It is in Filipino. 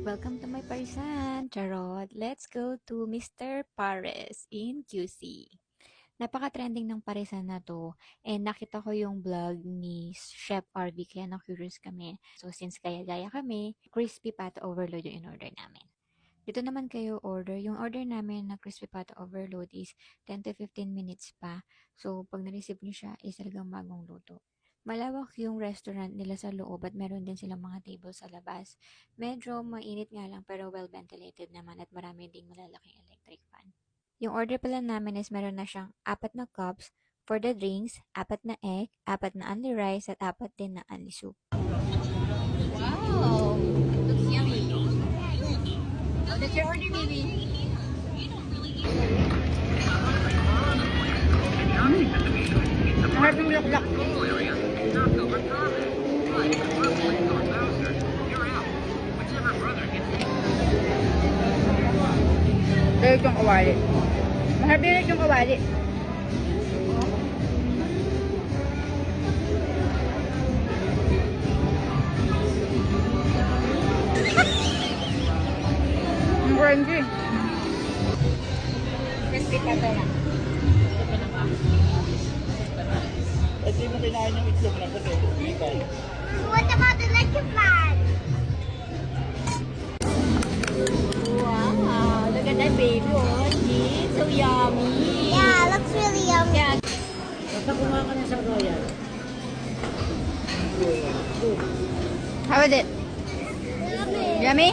Welcome to my parisan, Charot. Let's go to Mr. Pares in QC. Napaka-trending ng parisan na to and nakita ko yung vlog ni Chef RV kaya na-curious kami. So since kaya gaya kami, crispy pata overload yung in-order namin. Dito naman kayo order. Yung order namin na crispy pata overload is 10 to 15 minutes pa. So pag na-receive nyo siya is talagang bagong luto. Malawak yung restaurant nila sa loob at meron din silang mga table sa labas. Medyo mainit nga lang pero well ventilated naman at marami ding malalaking electric fan. Yung order pala namin is meron na siyang 4 na cups for the drinks, 4 na egg, 4 na only rice at 4 din na only soup. Wow! Looks yummy. Oh, that's your order, baby. Harapin mo laklak. Dahil itong kawali. Maharapin itong kawali. Ang crunchy. Crispy pa ito lang. Kasi mo kinain yung itlog na kasi ikaw. What about the electric fan? Wow! Look at that baby. Oh, it's so yummy. Yeah, it looks really yummy. Yeah. Basta kumain ka na sa Royal. How is it? Yummy. Yummy?